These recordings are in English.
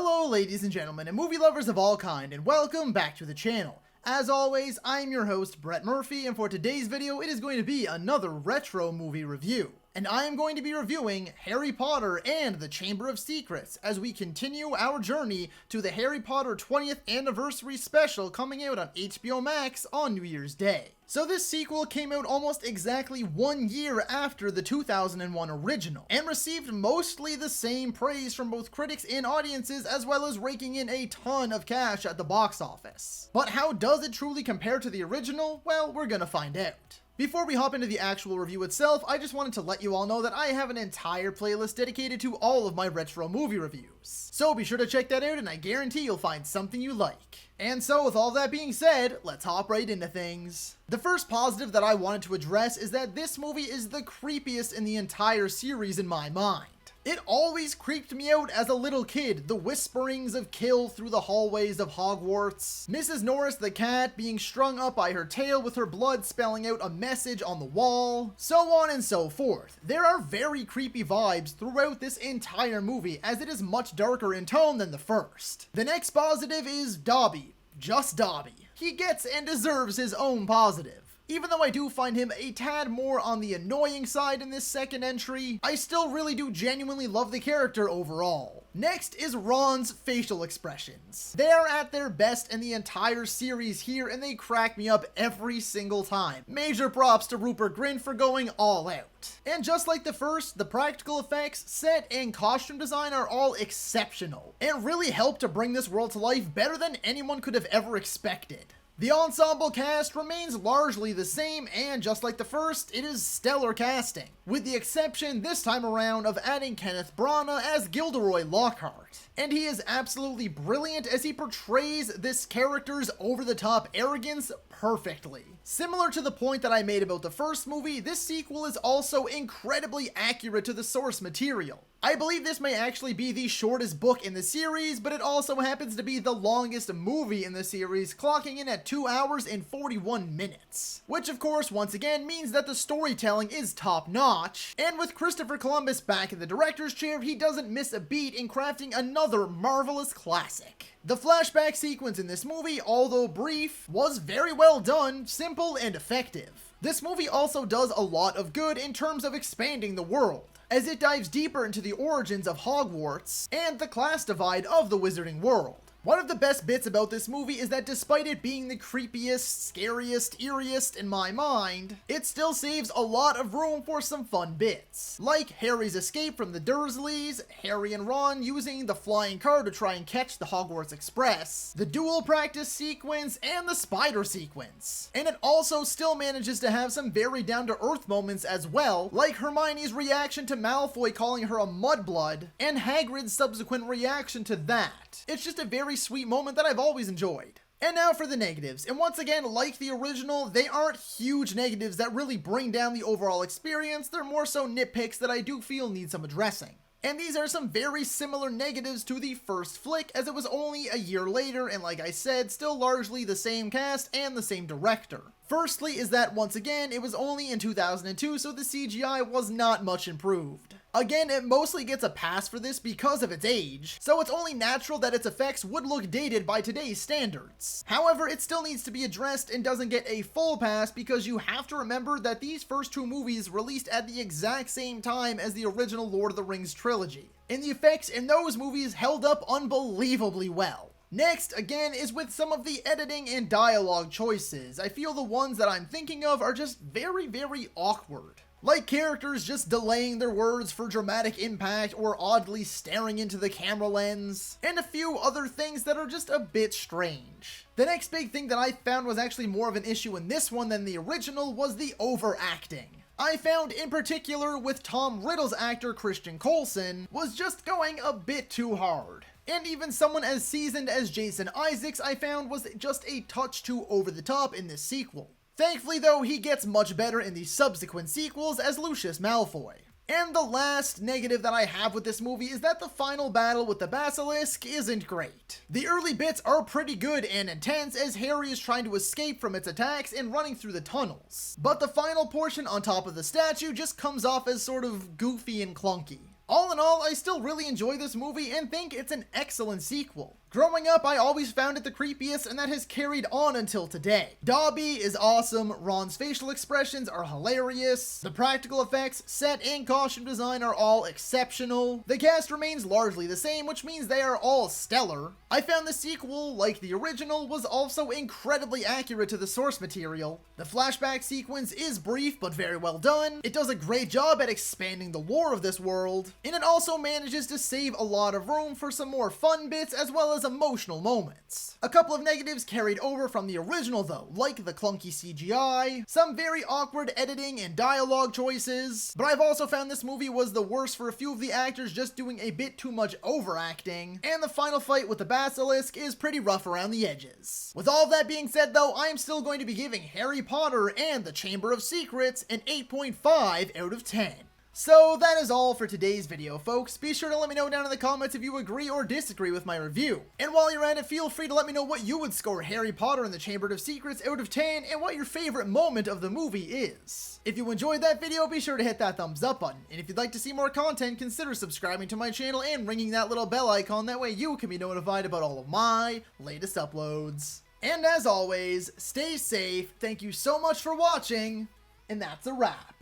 Hello ladies and gentlemen and movie lovers of all kind, and welcome back to the channel. As always, I'm your host Brett Murphy, and for today's video it is going to be another retro movie review. And I am going to be reviewing Harry Potter and the Chamber of Secrets as we continue our journey to the Harry Potter 20th anniversary special coming out on HBO Max on New Year's Day. So this sequel came out almost exactly 1 year after the 2001 original, and received mostly the same praise from both critics and audiences, as well as raking in a ton of cash at the box office. But how does it truly compare to the original? Well, we're gonna find out. Before we hop into the actual review itself, I just wanted to let you all know that I have an entire playlist dedicated to all of my retro movie reviews. So be sure to check that out, and I guarantee you'll find something you like. And so with all that being said, let's hop right into things. The first positive that I wanted to address is that this movie is the creepiest in the entire series in my mind. It always creeped me out as a little kid, the whisperings of kill through the hallways of Hogwarts, Mrs. Norris the cat being strung up by her tail with her blood spelling out a message on the wall, so on and so forth. There are very creepy vibes throughout this entire movie, as it is much darker in tone than the first. The next positive is Dobby. Just Dobby. He gets and deserves his own positive. Even though I do find him a tad more on the annoying side in this second entry, I still really do genuinely love the character overall. Next is Ron's facial expressions. They are at their best in the entire series here, and they crack me up every single time. Major props to Rupert Grint for going all out. And just like the first, the practical effects, set, and costume design are all exceptional, and really help to bring this world to life better than anyone could have ever expected. The ensemble cast remains largely the same, and just like the first, it is stellar casting, with the exception this time around of adding Kenneth Branagh as Gilderoy Lockhart. And he is absolutely brilliant as he portrays this character's over-the-top arrogance perfectly. Similar to the point that I made about the first movie, this sequel is also incredibly accurate to the source material. I believe this may actually be the shortest book in the series, but it also happens to be the longest movie in the series, clocking in at 2 hours and 41 minutes. Which of course, once again, means that the storytelling is top notch, and with Christopher Columbus back in the director's chair, he doesn't miss a beat in crafting another marvelous classic. The flashback sequence in this movie, although brief, was very well done, simple, and effective. This movie also does a lot of good in terms of expanding the world, as it dives deeper into the origins of Hogwarts and the class divide of the wizarding world. One of the best bits about this movie is that despite it being the creepiest, scariest, eeriest in my mind, it still saves a lot of room for some fun bits. Like Harry's escape from the Dursleys, Harry and Ron using the flying car to try and catch the Hogwarts Express, the duel practice sequence, and the spider sequence. And it also still manages to have some very down-to-earth moments as well, like Hermione's reaction to Malfoy calling her a mudblood, and Hagrid's subsequent reaction to that. It's just a very sweet moment that I've always enjoyed. And now for the negatives, and once again, like the original, they aren't huge negatives that really bring down the overall experience. They're more so nitpicks that I do feel need some addressing. And these are some very similar negatives to the first flick, as it was only a year later, and like I said, still largely the same cast and the same director. Firstly is that, once again, it was only in 2002, so the CGI was not much improved. Again, it mostly gets a pass for this because of its age, so it's only natural that its effects would look dated by today's standards. However, it still needs to be addressed and doesn't get a full pass because you have to remember that these first two movies released at the exact same time as the original Lord of the Rings trilogy, and the effects in those movies held up unbelievably well. Next, again, is with some of the editing and dialogue choices. I feel the ones that I'm thinking of are just very, very awkward. Like characters just delaying their words for dramatic impact or oddly staring into the camera lens, and a few other things that are just a bit strange. The next big thing that I found was actually more of an issue in this one than the original was the overacting. I found in particular with Tom Riddle's actor Christian Coulson was just going a bit too hard. And even someone as seasoned as Jason Isaacs I found was just a touch too over the top in this sequel. Thankfully though, he gets much better in the subsequent sequels as Lucius Malfoy. And the last negative that I have with this movie is that the final battle with the Basilisk isn't great. The early bits are pretty good and intense as Harry is trying to escape from its attacks and running through the tunnels. But the final portion on top of the statue just comes off as sort of goofy and clunky. All in all, I still really enjoy this movie and think it's an excellent sequel. Growing up, I always found it the creepiest, and that has carried on until today. Dobby is awesome, Ron's facial expressions are hilarious, the practical effects, set, and costume design are all exceptional. The cast remains largely the same, which means they are all stellar. I found the sequel, like the original, was also incredibly accurate to the source material. The flashback sequence is brief but very well done. It does a great job at expanding the lore of this world, and it also manages to save a lot of room for some more fun bits as well as emotional moments. A couple of negatives carried over from the original though, like the clunky CGI, some very awkward editing and dialogue choices, but I've also found this movie was the worst for a few of the actors just doing a bit too much overacting, and the final fight with the basilisk is pretty rough around the edges. With all of that being said though, I am still going to be giving Harry Potter and the Chamber of Secrets an 8.5 out of 10. So that is all for today's video, folks. Be sure to let me know down in the comments if you agree or disagree with my review. And while you're at it, feel free to let me know what you would score Harry Potter and the Chamber of Secrets out of 10 and what your favorite moment of the movie is. If you enjoyed that video, be sure to hit that thumbs up button. And if you'd like to see more content, consider subscribing to my channel and ringing that little bell icon. That way you can be notified about all of my latest uploads. And as always, stay safe. Thank you so much for watching, and that's a wrap.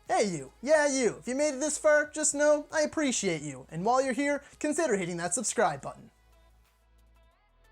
Hey you, yeah you, if you made it this far, just know I appreciate you, and while you're here, consider hitting that subscribe button.